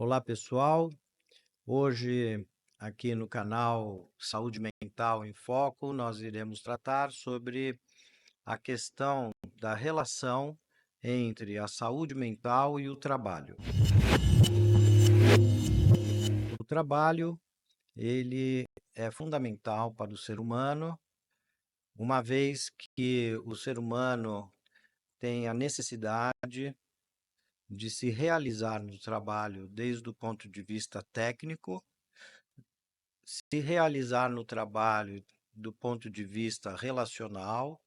Olá, pessoal. Hoje, aqui no canal Saúde Mental em Foco, nós iremos tratar sobre a questão da relação entre a saúde mental e o trabalho. O trabalho, ele é fundamental para o ser humano, uma vez que o ser humano tem a necessidade de se realizar no trabalho desde o ponto de vista técnico, se realizar no trabalho do ponto de vista relacional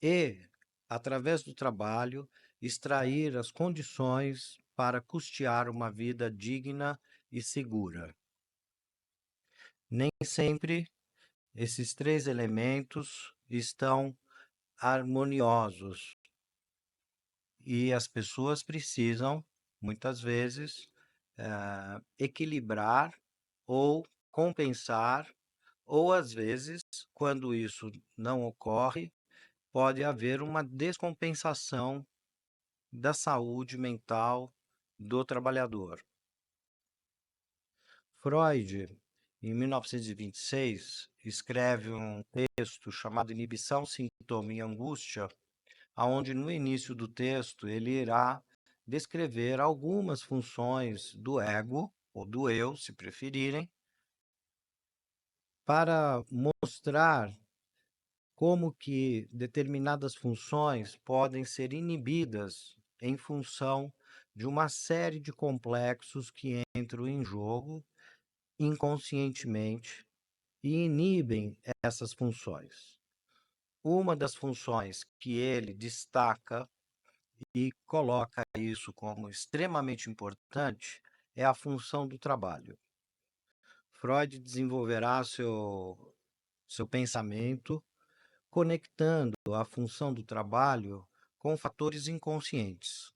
e, através do trabalho, extrair as condições para custear uma vida digna e segura. Nem sempre esses três elementos estão harmoniosos e as pessoas precisam, muitas vezes, equilibrar ou compensar, ou às vezes, quando isso não ocorre, pode haver uma descompensação da saúde mental do trabalhador. Freud, em 1926, escreve um texto chamado Inibição, Sintoma e Angústia, onde no início do texto ele irá descrever algumas funções do ego, ou do eu, se preferirem, para mostrar como que determinadas funções podem ser inibidas em função de uma série de complexos que entram em jogo inconscientemente e inibem essas funções. Uma das funções que ele destaca e coloca isso como extremamente importante é a função do trabalho. Freud desenvolverá seu pensamento conectando a função do trabalho com fatores inconscientes.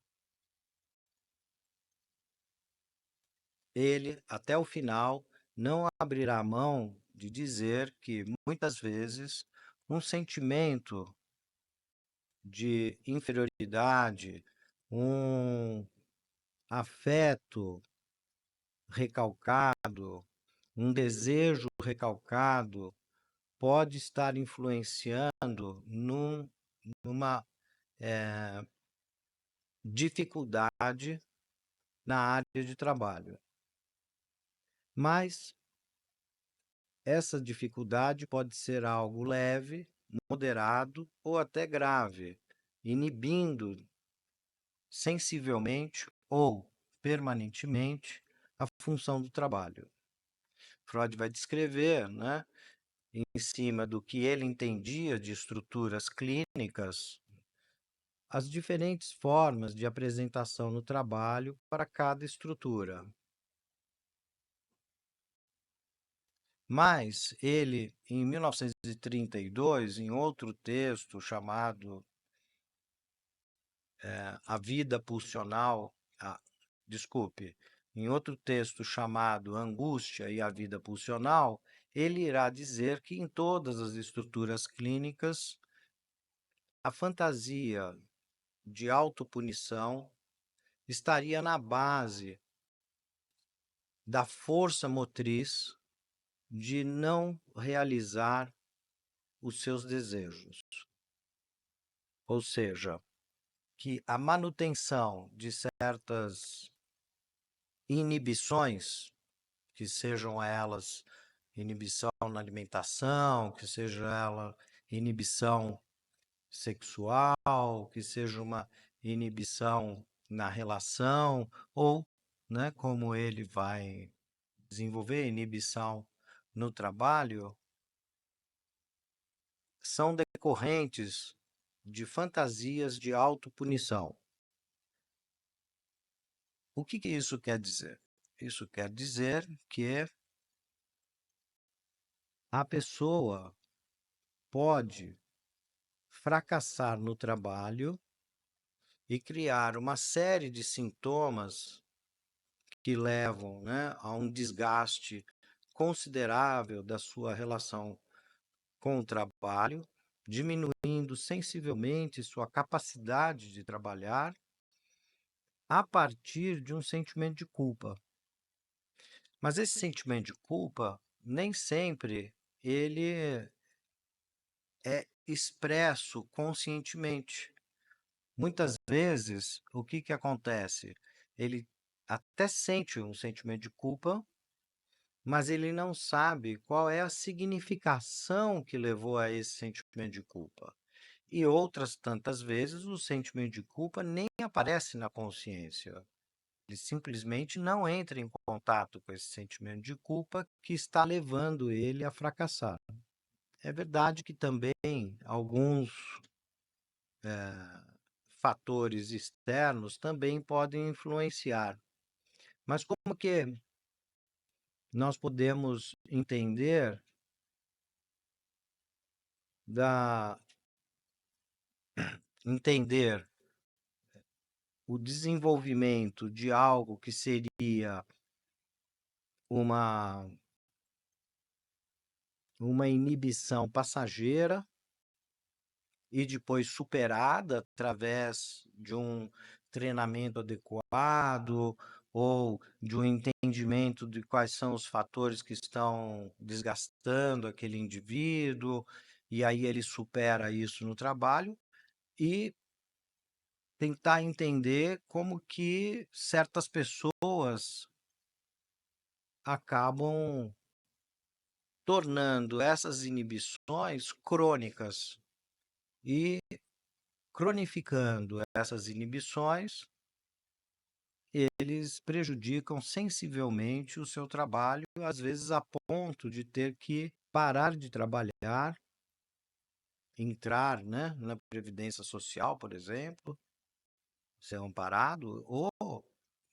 Ele, até o final, não abrirá mão de dizer que, muitas vezes, um sentimento de inferioridade, um afeto recalcado, um desejo recalcado, pode estar influenciando numa dificuldade na área de trabalho. Mas essa dificuldade pode ser algo leve, moderado ou até grave, inibindo sensivelmente ou permanentemente a função do trabalho. Freud vai descrever, né, em cima do que ele entendia de estruturas clínicas, as diferentes formas de apresentação no trabalho para cada estrutura. Mas ele, em 1932, em outro texto chamado A Vida Pulsional, desculpe, em outro texto chamado Angústia e a Vida Pulsional, ele irá dizer que em todas as estruturas clínicas, a fantasia de autopunição estaria na base da força motriz de não realizar os seus desejos. Ou seja, que a manutenção de certas inibições, que sejam elas inibição na alimentação, que seja ela inibição sexual, que seja uma inibição na relação, ou, né, como ele vai desenvolver inibição no trabalho, são decorrentes de fantasias de autopunição. O que isso quer dizer? Isso quer dizer que a pessoa pode fracassar no trabalho e criar uma série de sintomas que levam, né, a um desgaste considerável da sua relação com o trabalho, diminuindo sensivelmente sua capacidade de trabalhar a partir de um sentimento de culpa. Mas esse sentimento de culpa, nem sempre ele é expresso conscientemente. Muitas vezes, o que que acontece? Ele até sente um sentimento de culpa, mas ele não sabe qual é a significação que levou a esse sentimento de culpa. E outras tantas vezes o sentimento de culpa nem aparece na consciência. Ele simplesmente não entra em contato com esse sentimento de culpa que está levando ele a fracassar. É verdade que também alguns fatores externos também podem influenciar. Mas como que nós podemos da entender o desenvolvimento de algo que seria uma uma inibição passageira e depois superada através de um treinamento adequado ou de um entendimento de quais são os fatores que estão desgastando aquele indivíduo, e aí ele supera isso no trabalho, e tentar entender como que certas pessoas acabam tornando essas inibições crônicas e cronificando essas inibições, eles prejudicam sensivelmente o seu trabalho, às vezes a ponto de ter que parar de trabalhar, entrar, né, na Previdência Social, por exemplo, ser amparado, ou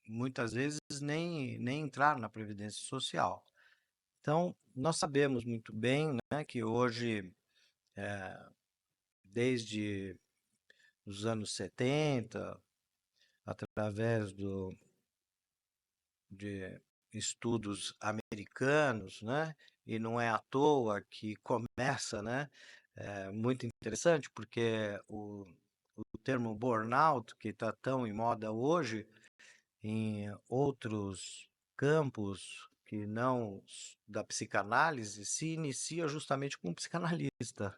muitas vezes nem entrar na Previdência Social. Então, nós sabemos muito bem, né, que hoje, desde os anos 70, através de estudos americanos, né? E não é à toa que começa, né? É muito interessante, porque o termo burnout, que está tão em moda hoje, em outros campos que não da psicanálise, se inicia justamente com um psicanalista.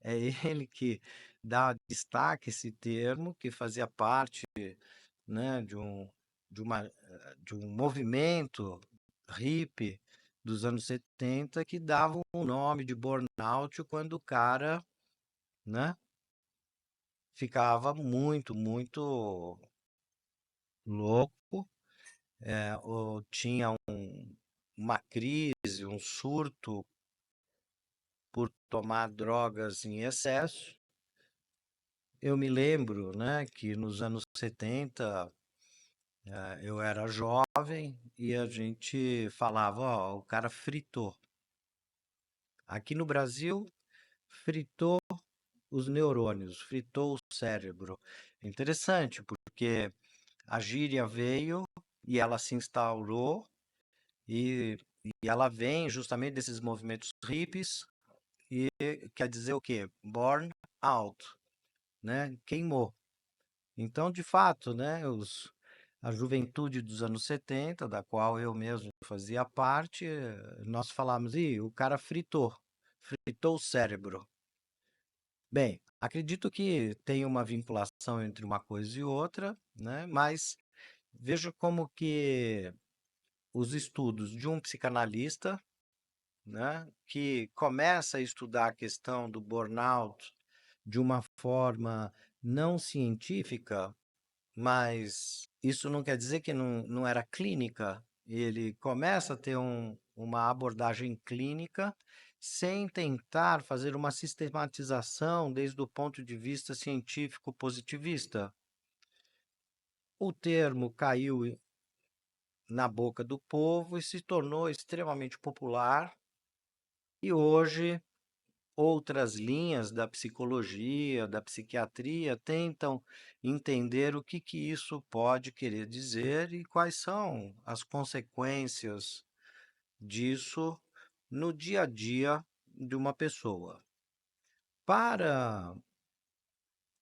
É ele que dá destaque a esse termo, que fazia parte, né, de uma, de um movimento hippie dos anos 70 que dava o nome de burnout quando o cara, né, ficava muito louco, ou tinha uma crise, um surto por tomar drogas em excesso. Eu me lembro, né, que nos anos 70 eu era jovem e a gente falava, ó, o cara fritou. Aqui no Brasil, fritou os neurônios, fritou o cérebro. Interessante, porque a gíria veio e ela se instaurou e ela vem justamente desses movimentos hippies e quer dizer o quê? Burn out, né? Queimou. Então, de fato, né, a juventude dos anos 70, da qual eu mesmo fazia parte, nós falamos, e o cara fritou o cérebro. Bem, acredito que tem uma vinculação entre uma coisa e outra, né, mas veja como que os estudos de um psicanalista, né, que começa a estudar a questão do burnout de uma forma não científica, mas isso não quer dizer que não era clínica. Ele começa a ter uma abordagem clínica sem tentar fazer uma sistematização desde o ponto de vista científico positivista. O termo caiu na boca do povo e se tornou extremamente popular, e hoje outras linhas da psicologia, da psiquiatria tentam entender o que que isso pode querer dizer e quais são as consequências disso no dia a dia de uma pessoa. Para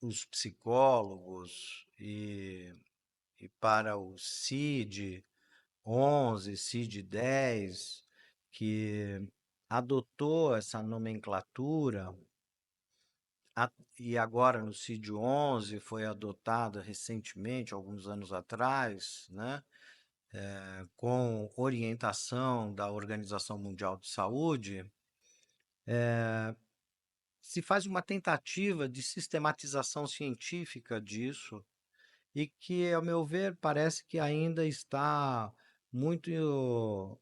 os psicólogos e para o CID, 11, CID-10, que adotou essa nomenclatura, e agora no CID-11 foi adotada recentemente, alguns anos atrás, né, com orientação da Organização Mundial de Saúde, se faz uma tentativa de sistematização científica disso e que, ao meu ver, parece que ainda está muito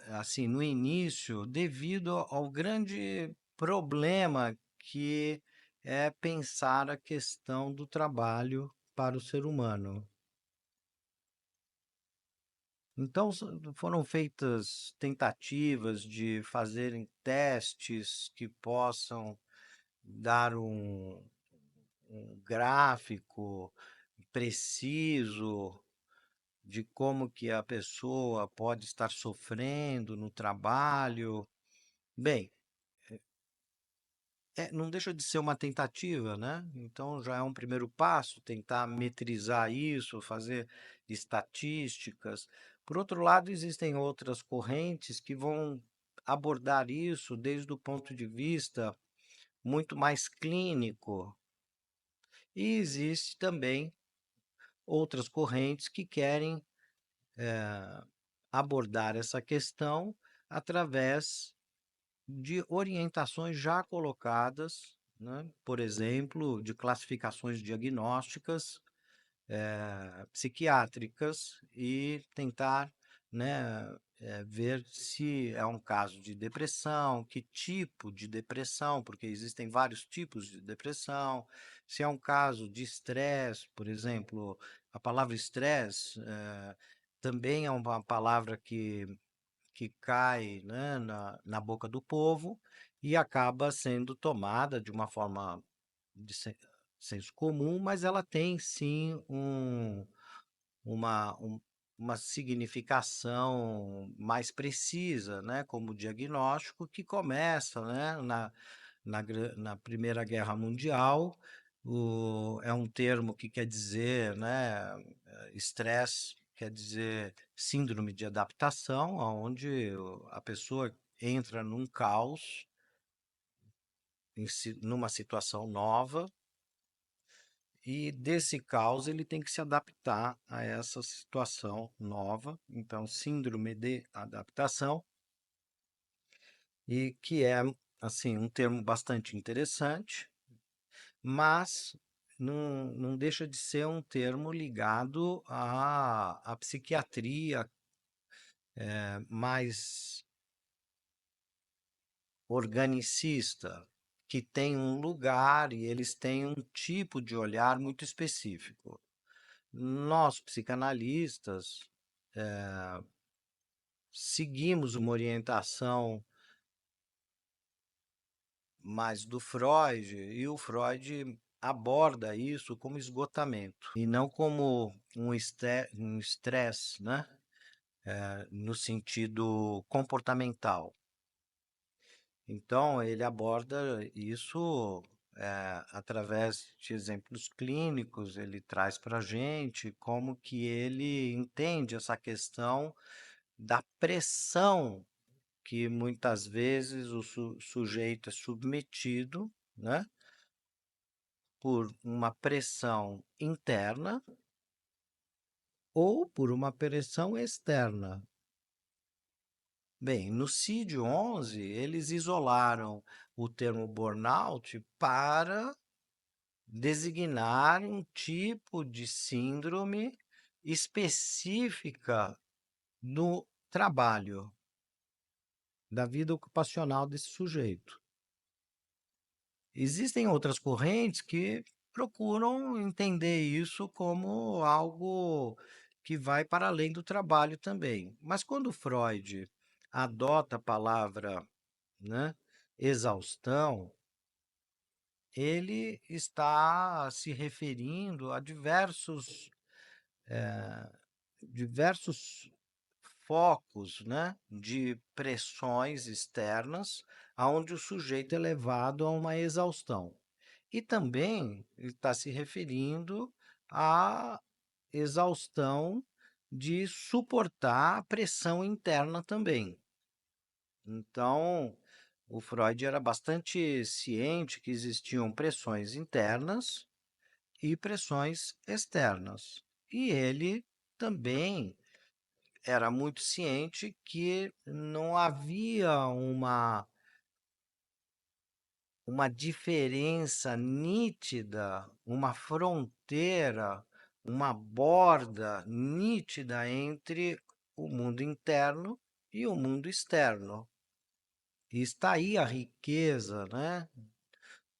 assim no início, devido ao grande problema que é pensar a questão do trabalho para o ser humano. Então, foram feitas tentativas de fazerem testes que possam dar um gráfico preciso de como que a pessoa pode estar sofrendo no trabalho. Bem, não deixa de ser uma tentativa, né? Então já é um primeiro passo tentar metrizar isso, fazer estatísticas. Por outro lado, existem outras correntes que vão abordar isso desde o ponto de vista muito mais clínico. E existe também outras correntes que querem abordar essa questão através de orientações já colocadas, né? Por exemplo, de classificações diagnósticas psiquiátricas e tentar, né, ver se é um caso de depressão, que tipo de depressão, porque existem vários tipos de depressão, se é um caso de estresse, por exemplo, a palavra estresse também é uma palavra que cai, né, na boca do povo e acaba sendo tomada de uma forma de senso comum, mas ela tem sim uma, um- uma significação mais precisa, né, como diagnóstico, que começa, né, na Primeira Guerra Mundial. É um termo que quer dizer, né, estresse quer dizer síndrome de adaptação, onde a pessoa entra num caos, numa situação nova, e desse caos ele tem que se adaptar a essa situação nova. Então, síndrome de adaptação, e que é assim um termo bastante interessante, mas não deixa de ser um termo ligado à psiquiatria mais organicista, que tem um lugar e eles têm um tipo de olhar muito específico. Nós, psicanalistas, seguimos uma orientação mais do Freud, e o Freud aborda isso como esgotamento e não como um estresse, né? No sentido comportamental. Então, ele aborda isso através de exemplos clínicos, ele traz para a gente como que ele entende essa questão da pressão que muitas vezes o sujeito é submetido, né, por uma pressão interna ou por uma pressão externa. Bem, no CID-11, eles isolaram o termo burnout para designar um tipo de síndrome específica no trabalho, da vida ocupacional desse sujeito. Existem outras correntes que procuram entender isso como algo que vai para além do trabalho também. Mas quando Freud adota a palavra, né, exaustão, ele está se referindo a diversos focos, né, de pressões externas, aonde o sujeito é levado a uma exaustão. E também ele está se referindo à exaustão de suportar a pressão interna também. Então, o Freud era bastante ciente que existiam pressões internas e pressões externas. E ele também era muito ciente que não havia uma diferença nítida, uma fronteira, uma borda nítida entre o mundo interno e o mundo externo. E está aí a riqueza, né,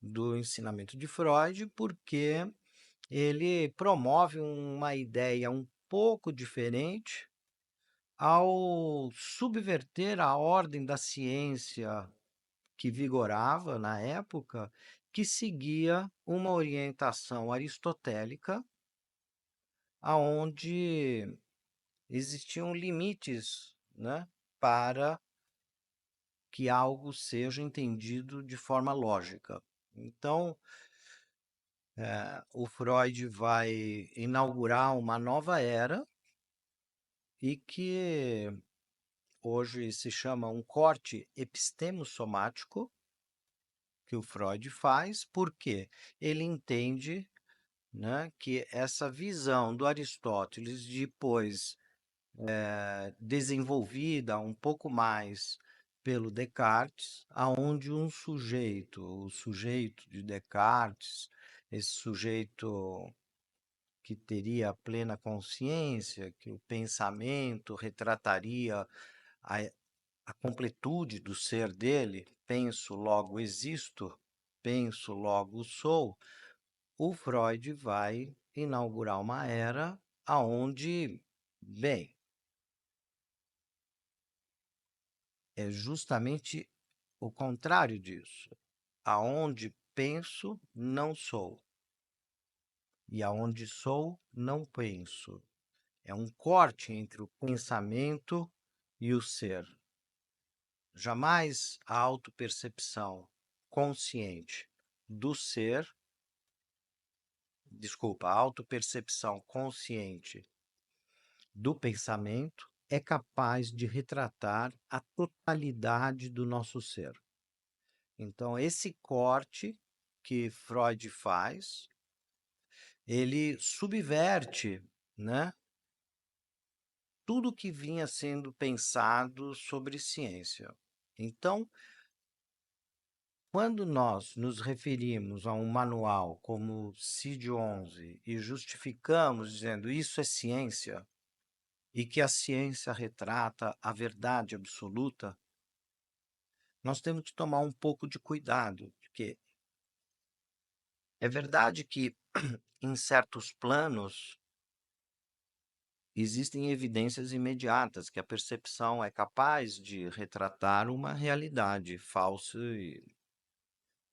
do ensinamento de Freud, porque ele promove uma ideia um pouco diferente ao subverter a ordem da ciência que vigorava na época, que seguia uma orientação aristotélica, aonde existiam limites, né, para que algo seja entendido de forma lógica. Então, o Freud vai inaugurar uma nova era e que hoje se chama um corte epistemo-somático, que o Freud faz, porque ele entende, né, que essa visão do Aristóteles, depois desenvolvida um pouco mais pelo Descartes, aonde um sujeito, o sujeito de Descartes, esse sujeito que teria plena consciência, que o pensamento retrataria a, a completude do ser dele, penso, logo existo, penso, logo sou, o Freud vai inaugurar uma era aonde, bem, é justamente o contrário disso. Aonde penso, não sou. E aonde sou, não penso. É um corte entre o pensamento e o ser. Jamais a autopercepção consciente do ser, desculpa, a autopercepção consciente do pensamento é capaz de retratar a totalidade do nosso ser. Então, esse corte que Freud faz, ele subverte, né, tudo que vinha sendo pensado sobre ciência. Então, quando nós nos referimos a um manual como o CID-11 e justificamos dizendo isso é ciência e que a ciência retrata a verdade absoluta, nós temos que tomar um pouco de cuidado, porque é verdade que em certos planos existem evidências imediatas que a percepção é capaz de retratar uma realidade falsa e,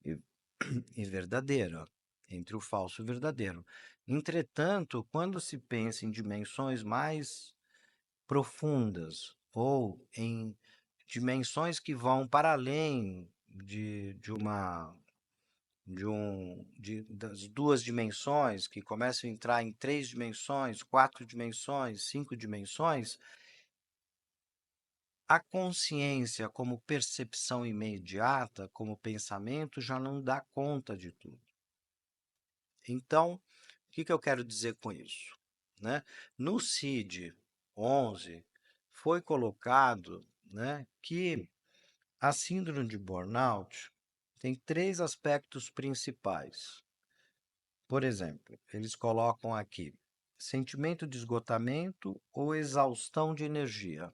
e verdadeira, entre o falso e o verdadeiro. Entretanto, quando se pensa em dimensões mais profundas ou em dimensões que vão para além das duas dimensões, que começam a entrar em 3 dimensões, 4 dimensões, 5 dimensões, a consciência como percepção imediata, como pensamento, já não dá conta de tudo. Então, o que eu quero dizer com isso? Né? No CID-11 foi colocado, né, que a síndrome de burnout tem 3 aspectos principais. Por exemplo, eles colocam aqui sentimento de esgotamento ou exaustão de energia,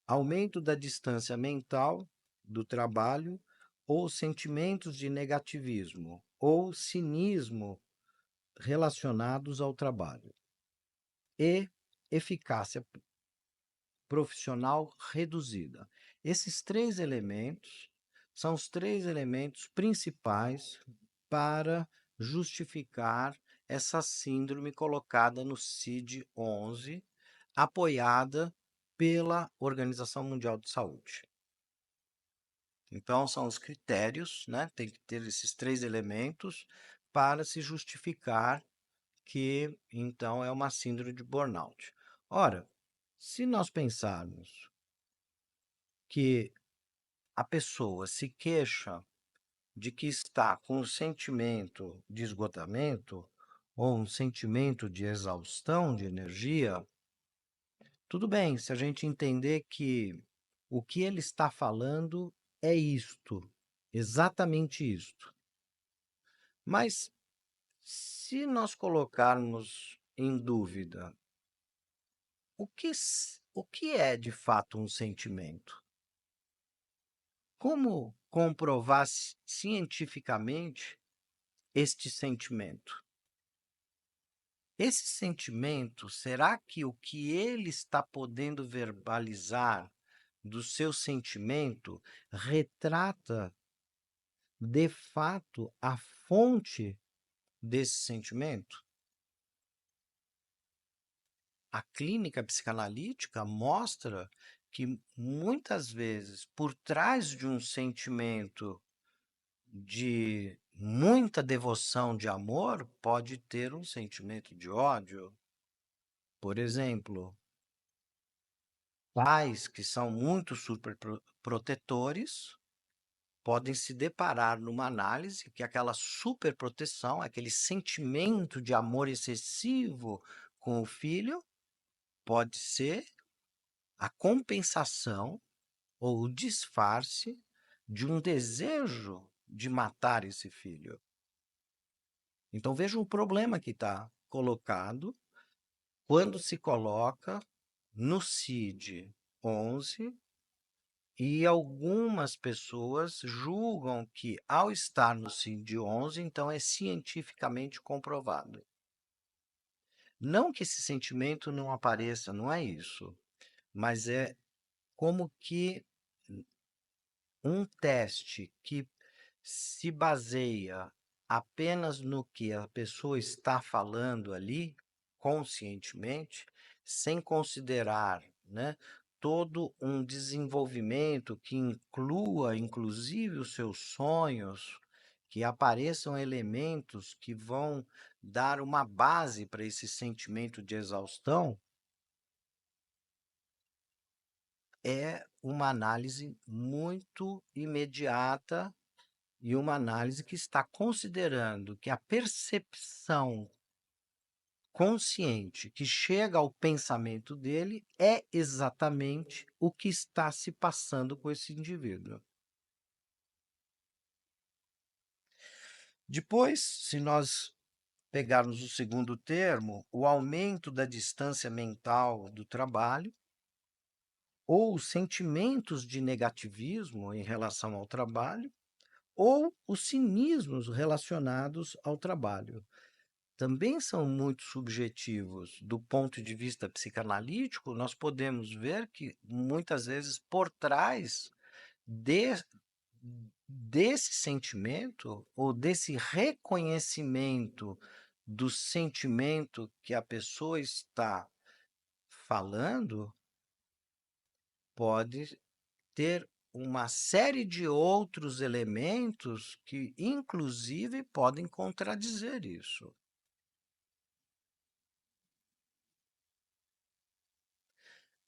aumento da distância mental do trabalho ou sentimentos de negativismo ou cinismo relacionados ao trabalho, e eficácia profissional reduzida. Esses 3 elementos são os 3 elementos principais para justificar essa síndrome colocada no CID-11, apoiada pela Organização Mundial de Saúde. Então, são os critérios, né? Tem que ter esses 3 elementos para se justificar que então é uma síndrome de burnout. Ora, se nós pensarmos que a pessoa se queixa de que está com um sentimento de esgotamento ou um sentimento de exaustão de energia, tudo bem, se a gente entender que o que ele está falando é isto, exatamente isto. Mas se nós colocarmos em dúvida o que é de fato um sentimento? Como comprovar cientificamente este sentimento? Esse sentimento, será que o que ele está podendo verbalizar do seu sentimento retrata de fato a fonte desse sentimento? A clínica psicanalítica mostra que muitas vezes, por trás de um sentimento de muita devoção de amor, pode ter um sentimento de ódio. Por exemplo, pais que são muito superprotetores podem se deparar numa análise que aquela superproteção, aquele sentimento de amor excessivo com o filho, pode ser a compensação ou o disfarce de um desejo de matar esse filho. Então veja o problema que está colocado quando se coloca no CID-11 e algumas pessoas julgam que, ao estar no CID-11, então é cientificamente comprovado. Não que esse sentimento não apareça, não é isso, mas é como que um teste que se baseia apenas no que a pessoa está falando ali, conscientemente, sem considerar, né, todo um desenvolvimento que inclua, inclusive, os seus sonhos, que apareçam elementos que vão dar uma base para esse sentimento de exaustão, é uma análise muito imediata e uma análise que está considerando que a percepção consciente que chega ao pensamento dele é exatamente o que está se passando com esse indivíduo. Depois, se nós pegarmos o segundo termo, o aumento da distância mental do trabalho, ou os sentimentos de negativismo em relação ao trabalho, ou os cinismos relacionados ao trabalho. Também são muito subjetivos. Do ponto de vista psicanalítico, nós podemos ver que muitas vezes por trás de, desse sentimento ou desse reconhecimento do sentimento que a pessoa está falando, pode ter uma série de outros elementos que, inclusive, podem contradizer isso.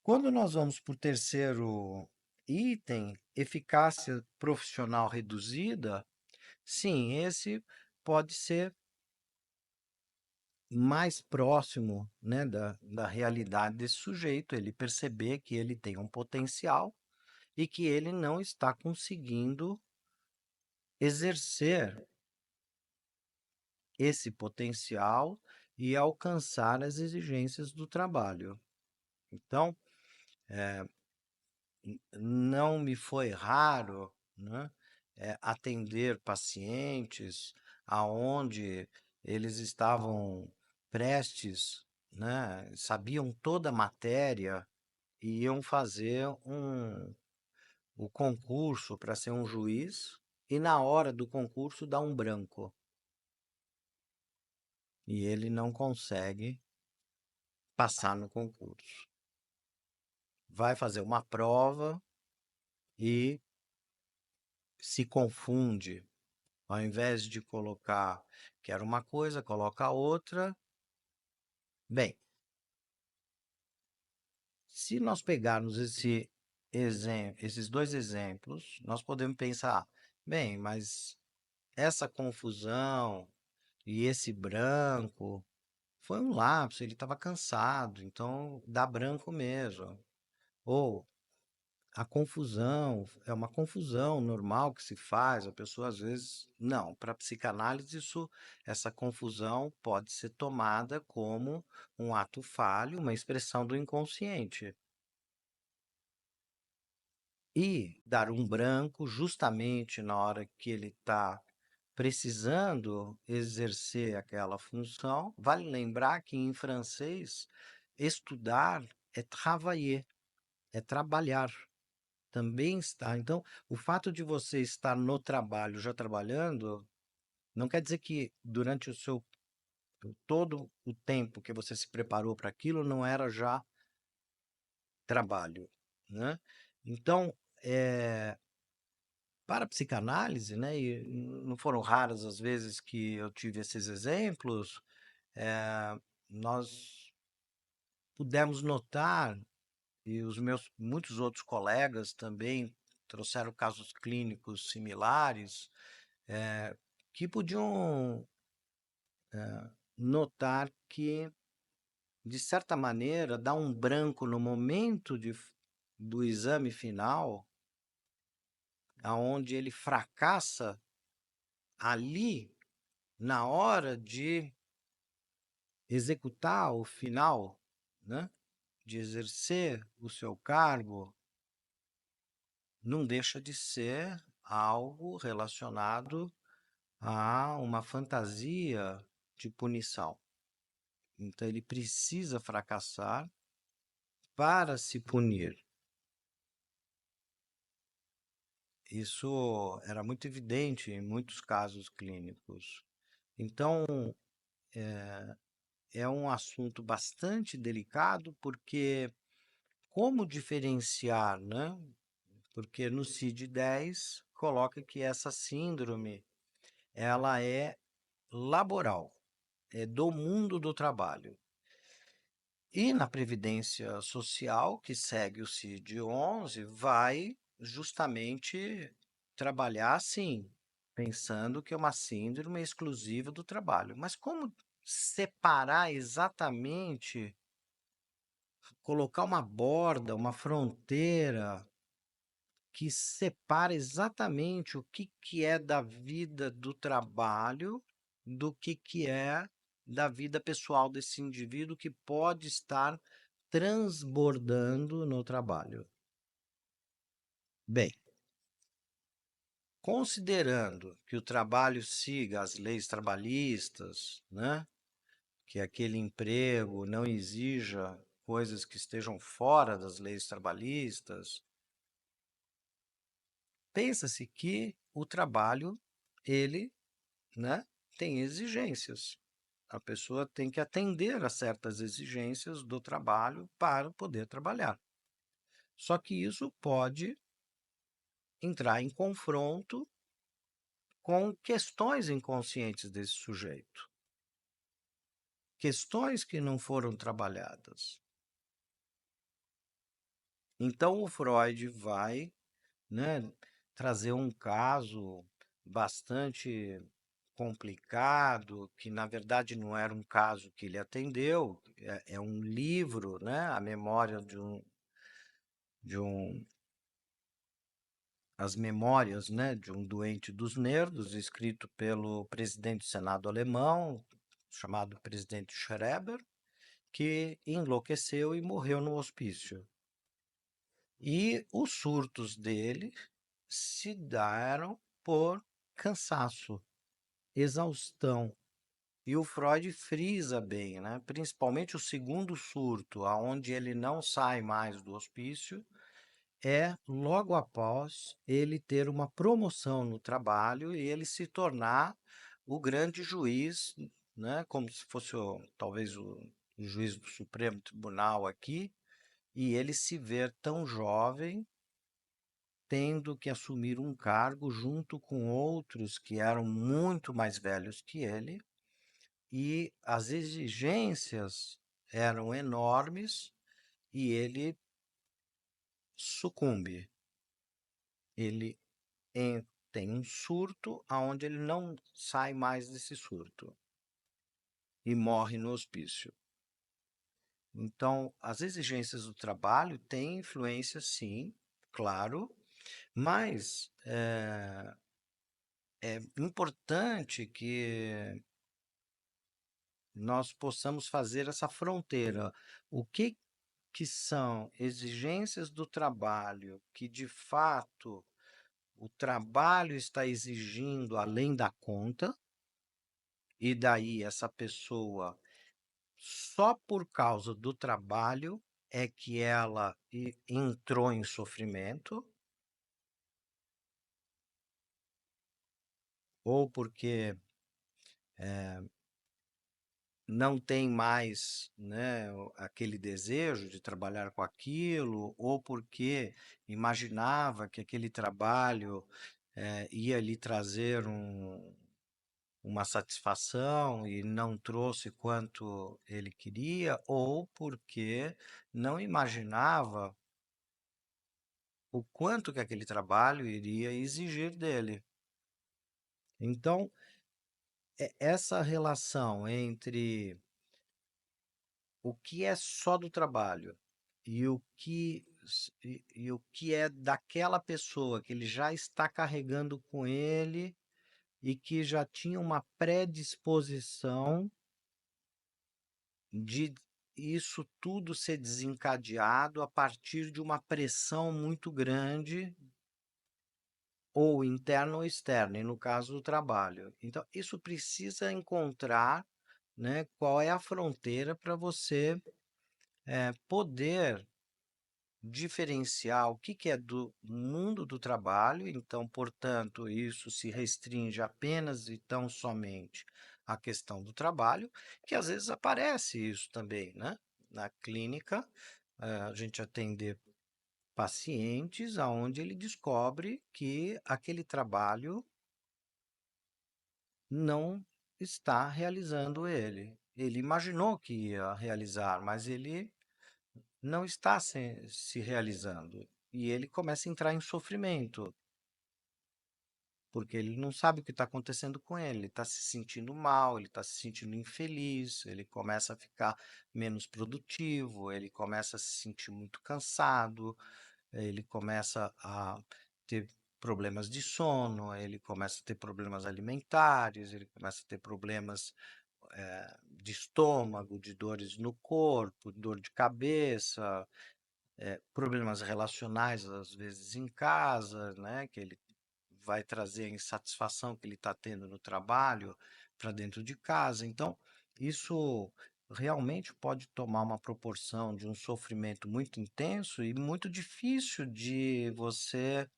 Quando nós vamos para o terceiro item, eficácia profissional reduzida, sim, esse pode ser mais próximo, né, da realidade desse sujeito, ele perceber que ele tem um potencial e que ele não está conseguindo exercer esse potencial e alcançar as exigências do trabalho. Então, não me foi raro, né, atender pacientes aonde eles estavam prestes, né, sabiam toda a matéria e iam fazer o concurso para ser um juiz e na hora do concurso dá um branco e ele não consegue passar no concurso. Vai fazer uma prova e se confunde. Ao invés de colocar que era uma coisa, coloca outra Bem, se nós pegarmos esses dois exemplos, nós podemos pensar, bem, mas essa confusão e esse branco foi um lapso, ele estava cansado, então dá branco mesmo. Ou a confusão é uma confusão normal que se faz, a pessoa às vezes. Não, para a psicanálise, essa confusão pode ser tomada como um ato falho, uma expressão do inconsciente. E dar um branco justamente na hora que ele está precisando exercer aquela função. Vale lembrar que em francês, estudar é travailler, é trabalhar. Também está. Então, o fato de você estar no trabalho, já trabalhando, não quer dizer que durante o seu todo o tempo que você se preparou para aquilo não era já trabalho, né? Então, para a psicanálise, né, e não foram raras as vezes que eu tive esses exemplos, nós pudemos notar, e os meus muitos outros colegas também trouxeram casos clínicos similares, que podiam notar que, de certa maneira, dá um branco no momento do exame final, aonde ele fracassa ali na hora de executar o final, né, de exercer o seu cargo, não deixa de ser algo relacionado a uma fantasia de punição. Então ele precisa fracassar para se punir. Isso era muito evidente em muitos casos clínicos. Então, é um assunto bastante delicado, porque como diferenciar, né? Porque no CID-10 coloca que essa síndrome ela é laboral, é do mundo do trabalho. E na Previdência Social, que segue o CID-11, vai justamente trabalhar assim, pensando que é uma síndrome exclusiva do trabalho. Mas como separar exatamente, colocar uma borda, uma fronteira que separa exatamente o que é da vida do trabalho do que é da vida pessoal desse indivíduo que pode estar transbordando no trabalho. Bem, considerando que o trabalho siga as leis trabalhistas, né, que aquele emprego não exija coisas que estejam fora das leis trabalhistas, pensa-se que o trabalho, ele, né, tem exigências. A pessoa tem que atender a certas exigências do trabalho para poder trabalhar. Só que isso pode entrar em confronto com questões inconscientes desse sujeito, questões que não foram trabalhadas. Então o Freud vai, né, trazer um caso bastante complicado, que na verdade não era um caso que ele atendeu, é um livro, né, a memória de um as memórias, né, de um doente dos nervos, escrito pelo presidente do Senado alemão, chamado presidente Schreber, que enlouqueceu e morreu no hospício. E os surtos dele se deram por cansaço, exaustão. E o Freud frisa bem, né? Principalmente o segundo surto, aonde ele não sai mais do hospício, é logo após ele ter uma promoção no trabalho e ele se tornar o grande juiz, né? Como se fosse talvez o juiz do Supremo Tribunal aqui, e ele se ver tão jovem, tendo que assumir um cargo junto com outros que eram muito mais velhos que ele, e as exigências eram enormes e ele sucumbe. Ele tem um surto aonde ele não sai mais desse surto e morre no hospício. Então, as exigências do trabalho têm influência, sim, claro, mas é importante que nós possamos fazer essa fronteira. O que são exigências do trabalho que, de fato, o trabalho está exigindo além da conta, e daí essa pessoa, só por causa do trabalho, é que ela entrou em sofrimento, ou porque não tem mais, né, aquele desejo de trabalhar com aquilo, ou porque imaginava que aquele trabalho ia lhe trazer uma satisfação e não trouxe quanto ele queria, ou porque não imaginava o quanto que aquele trabalho iria exigir dele. Então, essa relação entre o que é só do trabalho e o que é daquela pessoa que ele já está carregando com ele e que já tinha uma predisposição de isso tudo ser desencadeado a partir de uma pressão muito grande, ou interna ou externa, e no caso do trabalho. Então, isso precisa encontrar, né, qual é a fronteira para você poder diferenciar o que é do mundo do trabalho, então, portanto, isso se restringe apenas e tão somente à questão do trabalho, que às vezes aparece isso também, né? Na clínica, a gente atender pacientes aonde ele descobre que aquele trabalho não está realizando ele. Ele imaginou que ia realizar, mas ele não está se realizando. E ele começa a entrar em sofrimento, porque ele não sabe o que está acontecendo com ele. Ele está se sentindo mal, ele está se sentindo infeliz, ele começa a ficar menos produtivo, ele começa a se sentir muito cansado, ele começa a ter problemas de sono, ele começa a ter problemas alimentares, ele começa a ter problemas de estômago, de dores no corpo, dor de cabeça, problemas relacionais, às vezes em casa, né, que ele vai trazer a insatisfação que ele está tendo no trabalho para dentro de casa. Então, isso realmente pode tomar uma proporção de um sofrimento muito intenso e muito difícil de você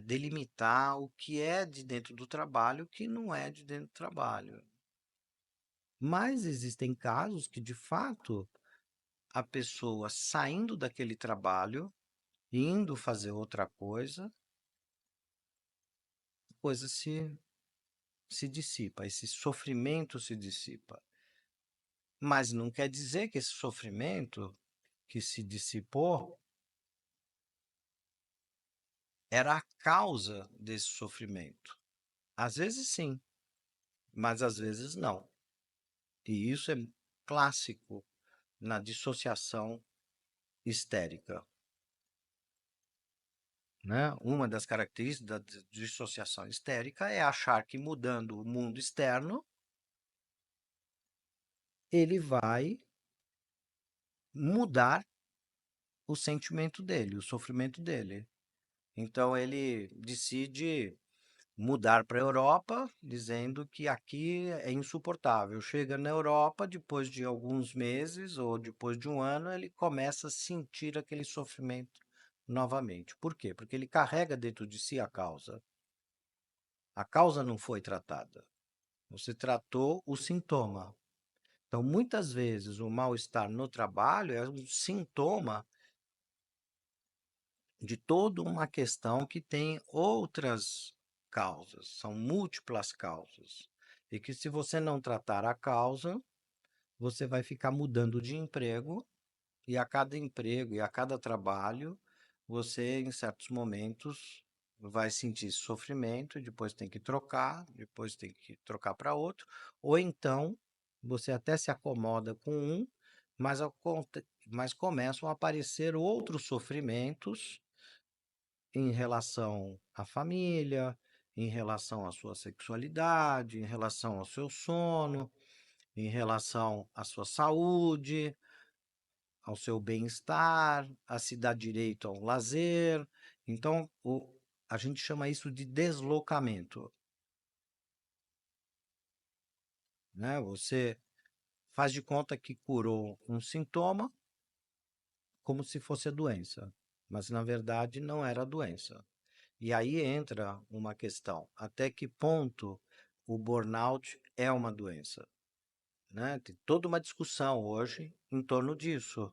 delimitar o que é de dentro do trabalho e o que não é de dentro do trabalho. Mas existem casos que, de fato, a pessoa saindo daquele trabalho, indo fazer outra coisa, a coisa se dissipa, esse sofrimento se dissipa. Mas não quer dizer que esse sofrimento que se dissipou era a causa desse sofrimento. Às vezes sim, mas às vezes não. E isso é clássico na dissociação histérica, né? Uma das características da dissociação histérica é achar que mudando o mundo externo, ele vai mudar o sentimento dele, o sofrimento dele. Então ele decide mudar para a Europa, dizendo que aqui é insuportável. Chega na Europa, depois de alguns meses ou depois de um ano, ele começa a sentir aquele sofrimento novamente. Por quê? Porque ele carrega dentro de si a causa. A causa não foi tratada. Você tratou o sintoma. Então, muitas vezes, o mal-estar no trabalho é um sintoma de toda uma questão que tem outras causas, são múltiplas causas. E que se você não tratar a causa, você vai ficar mudando de emprego, e a cada emprego e a cada trabalho, você, em certos momentos, vai sentir sofrimento, depois tem que trocar, depois tem que trocar para outro, ou então você até se acomoda com um, mas começam a aparecer outros sofrimentos em relação à família, em relação à sua sexualidade, em relação ao seu sono, em relação à sua saúde, ao seu bem-estar, a se dar direito ao lazer. Então, a gente chama isso de deslocamento, né? Você faz de conta que curou um sintoma como se fosse a doença, mas na verdade não era a doença. E aí entra uma questão: até que ponto o burnout é uma doença, né? Tem toda uma discussão hoje em torno disso.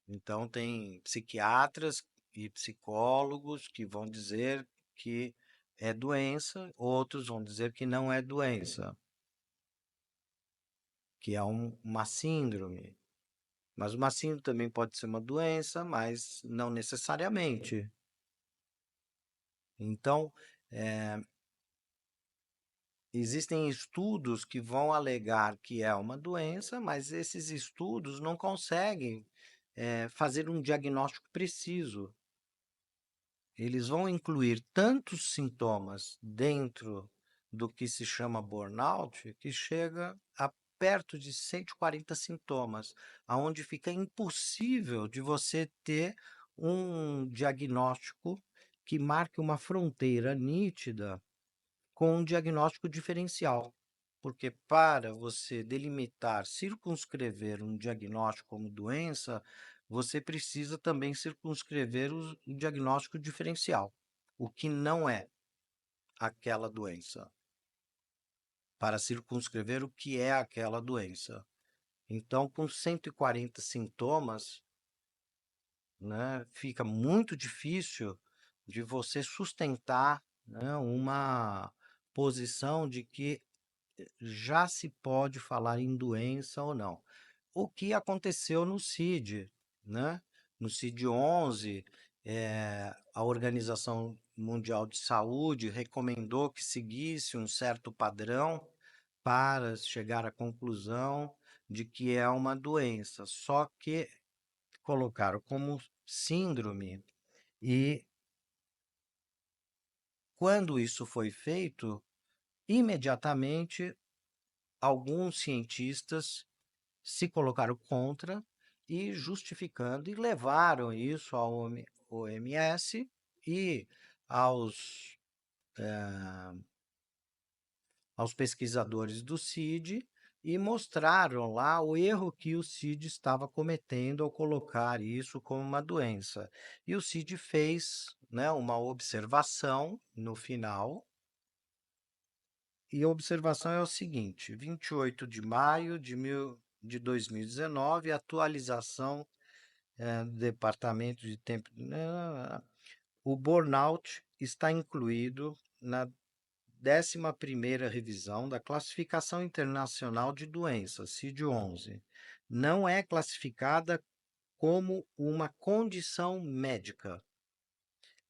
Então, tem psiquiatras e psicólogos que vão dizer que é doença, outros vão dizer que não é doença, que é uma síndrome. Mas uma síndrome também pode ser uma doença, mas não necessariamente. Então, eh, existem estudos que vão alegar que é uma doença, mas esses estudos não conseguem, fazer um diagnóstico preciso. Eles vão incluir tantos sintomas dentro do que se chama burnout, que chega a perto de 140 sintomas, aonde fica impossível de você ter um diagnóstico que marque uma fronteira nítida com um diagnóstico diferencial. Porque para você delimitar, circunscrever um diagnóstico como doença, você precisa também circunscrever o diagnóstico diferencial, o que não é aquela doença, para circunscrever o que é aquela doença. Então, com 140 sintomas, né, fica muito difícil de você sustentar, né, uma posição de que já se pode falar em doença ou não. O que aconteceu no CID, né? No CID-11, a Organização Mundial de Saúde recomendou que seguisse um certo padrão para chegar à conclusão de que é uma doença, só que colocaram como síndrome e quando isso foi feito, imediatamente alguns cientistas se colocaram contra e justificando, e levaram isso ao OMS e aos, aos pesquisadores do CID e mostraram lá o erro que o CID estava cometendo ao colocar isso como uma doença. E o CID fez, né, uma observação no final, e a observação é o seguinte: 28 de maio de 2019, atualização do Departamento de Tempo. O burnout está incluído na 11ª revisão da Classificação Internacional de Doenças, CID-11. Não é classificada como uma condição médica.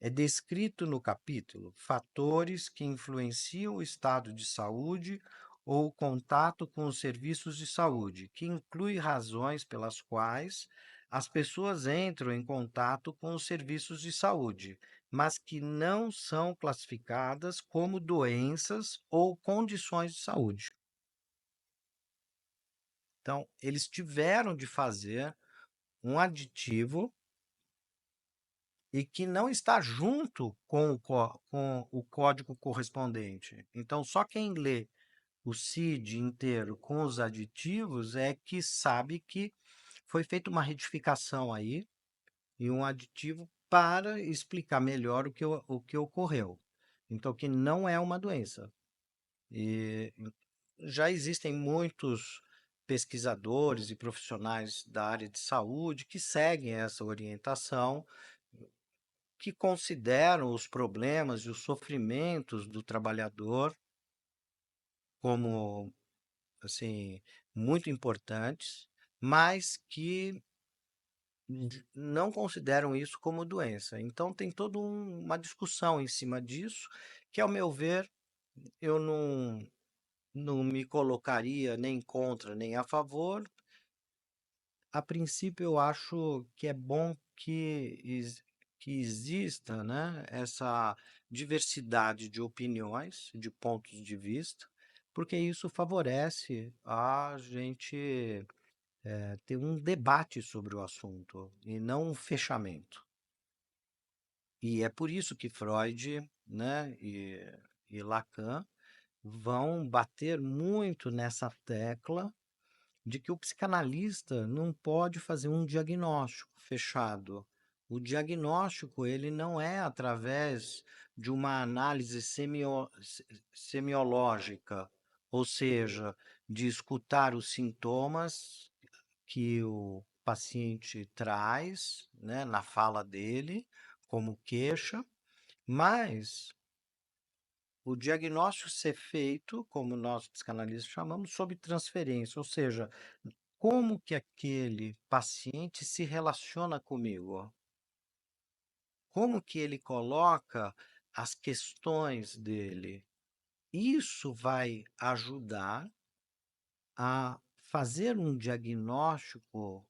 É descrito no capítulo fatores que influenciam o estado de saúde ou o contato com os serviços de saúde, que inclui razões pelas quais as pessoas entram em contato com os serviços de saúde, mas que não são classificadas como doenças ou condições de saúde. Então, eles tiveram de fazer um aditivo e que não está junto com o código correspondente. Então, só quem lê o CID inteiro com os aditivos é que sabe que foi feita uma retificação aí e um aditivo para explicar melhor o que ocorreu. Então, que não é uma doença. E já existem muitos pesquisadores e profissionais da área de saúde que seguem essa orientação, que consideram os problemas e os sofrimentos do trabalhador como assim, muito importantes, mas que não consideram isso como doença. Então tem toda uma discussão em cima disso, que ao meu ver, eu não me colocaria nem contra nem a favor. A princípio, eu acho que é bom que exista, né, essa diversidade de opiniões, de pontos de vista, porque isso favorece a gente ter um debate sobre o assunto e não um fechamento. E é por isso que Freud, né, e Lacan vão bater muito nessa tecla de que o psicanalista não pode fazer um diagnóstico fechado. O diagnóstico ele não é através de uma análise semiológica, ou seja, de escutar os sintomas que o paciente traz, né, na fala dele, como queixa, mas o diagnóstico ser feito, como nós psicanalistas chamamos, sob transferência, ou seja, como que aquele paciente se relaciona comigo? Como que ele coloca as questões dele? Isso vai ajudar a fazer um diagnóstico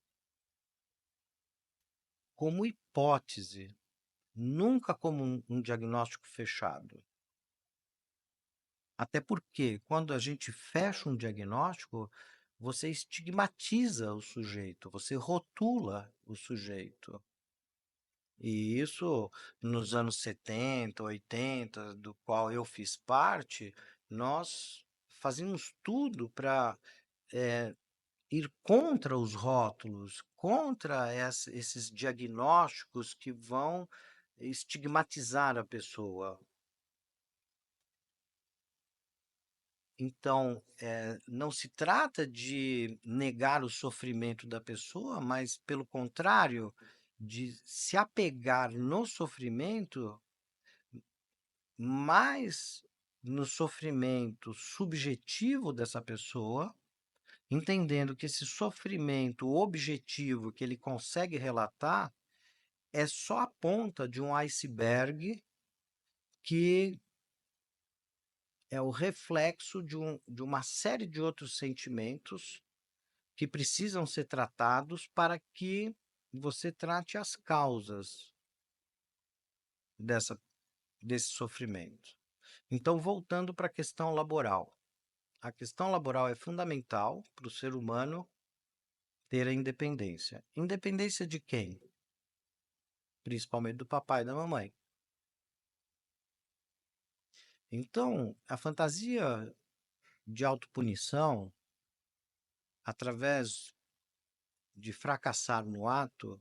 como hipótese, nunca como um diagnóstico fechado. Até porque, quando a gente fecha um diagnóstico, você estigmatiza o sujeito, você rotula o sujeito. E isso, nos anos 70, 80, do qual eu fiz parte, nós fazíamos tudo para ir contra os rótulos, contra esses diagnósticos que vão estigmatizar a pessoa. Então, não se trata de negar o sofrimento da pessoa, mas, pelo contrário, de se apegar no sofrimento, mais no sofrimento subjetivo dessa pessoa, entendendo que esse sofrimento objetivo que ele consegue relatar é só a ponta de um iceberg que é o reflexo de uma série de outros sentimentos que precisam ser tratados para que você trate as causas dessa, desse sofrimento. Então, voltando para a questão laboral. A questão laboral é fundamental para o ser humano ter a independência. Independência de quem? Principalmente do papai e da mamãe. Então, a fantasia de autopunição, através de fracassar no ato,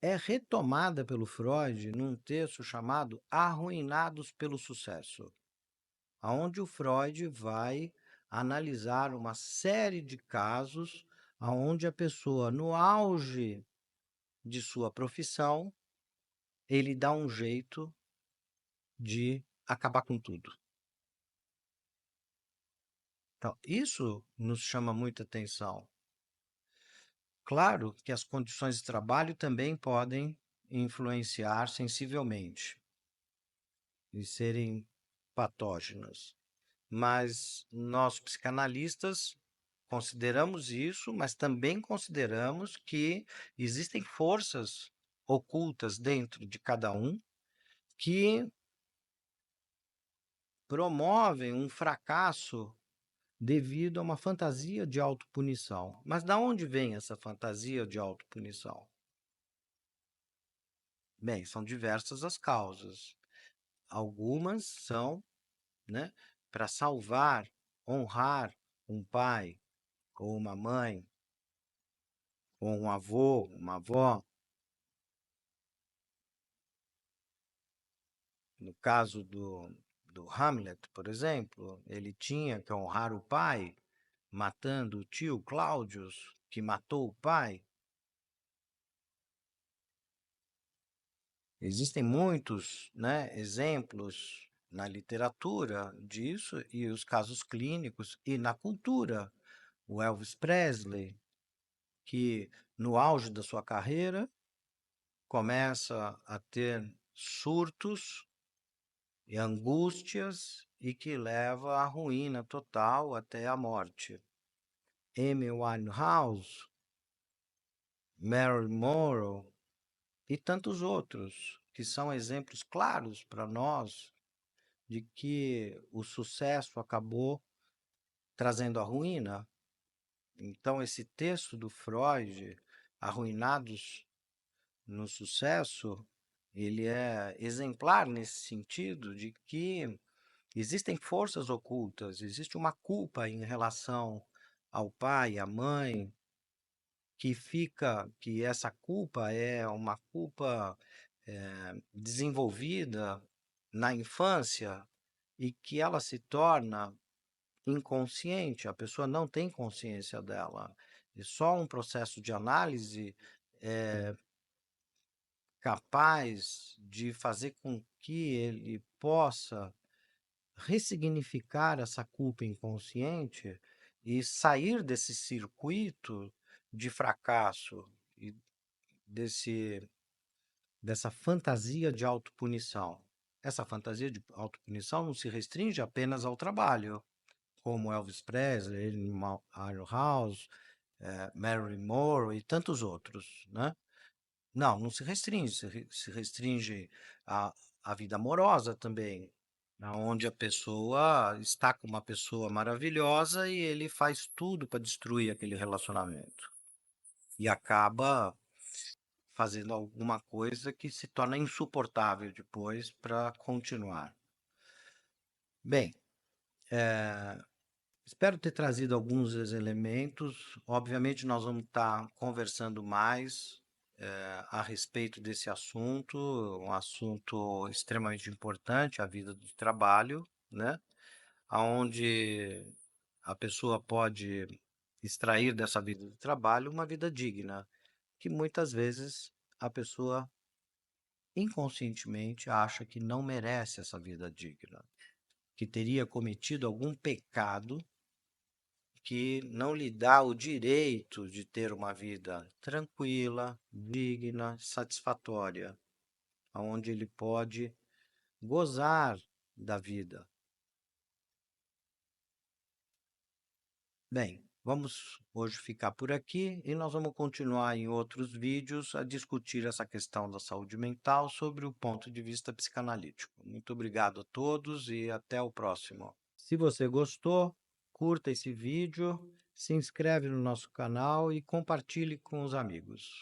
é retomada pelo Freud num texto chamado Arruinados pelo Sucesso, onde o Freud vai analisar uma série de casos onde a pessoa, no auge de sua profissão, ele dá um jeito de acabar com tudo. Então, isso nos chama muita atenção. Claro que as condições de trabalho também podem influenciar sensivelmente e serem patógenas, mas nós psicanalistas consideramos isso, mas também consideramos que existem forças ocultas dentro de cada um que promovem um fracasso devido a uma fantasia de autopunição. Mas da onde vem essa fantasia de autopunição? Bem, são diversas as causas. Algumas são, né, para salvar, honrar um pai ou uma mãe, ou um avô, uma avó. No caso do Hamlet, por exemplo, ele tinha que honrar o pai, matando o tio Claudius, que matou o pai. Existem muitos, né, exemplos na literatura disso e os casos clínicos e na cultura. O Elvis Presley, que no auge da sua carreira começa a ter surtos e angústias e que leva à ruína total até a morte. Amy Winehouse, Marilyn Monroe e tantos outros que são exemplos claros para nós de que o sucesso acabou trazendo a ruína. Então, esse texto do Freud, Arruinados no Sucesso, ele é exemplar nesse sentido de que existem forças ocultas, existe uma culpa em relação ao pai, à mãe, que essa culpa é uma culpa desenvolvida na infância e que ela se torna inconsciente, a pessoa não tem consciência dela. E só um processo de análise é capaz de fazer com que ele possa ressignificar essa culpa inconsciente e sair desse circuito de fracasso e dessa fantasia de autopunição. Essa fantasia de autopunição não se restringe apenas ao trabalho, como Elvis Presley, Amy Winehouse, Marilyn Monroe e tantos outros, né? Não, não se restringe, se restringe à vida amorosa também, onde a pessoa está com uma pessoa maravilhosa e ele faz tudo para destruir aquele relacionamento e acaba fazendo alguma coisa que se torna insuportável depois para continuar. Bem, espero ter trazido alguns dos elementos. Obviamente, nós vamos estar conversando mais a respeito desse assunto, um assunto extremamente importante, a vida do trabalho, né? Onde a pessoa pode extrair dessa vida do trabalho uma vida digna, que muitas vezes a pessoa inconscientemente acha que não merece essa vida digna, que teria cometido algum pecado que não lhe dá o direito de ter uma vida tranquila, digna, satisfatória, onde ele pode gozar da vida. Bem, vamos hoje ficar por aqui e nós vamos continuar em outros vídeos a discutir essa questão da saúde mental sobre o ponto de vista psicanalítico. Muito obrigado a todos e até o próximo. Se você gostou, curta esse vídeo, se inscreve no nosso canal e compartilhe com os amigos.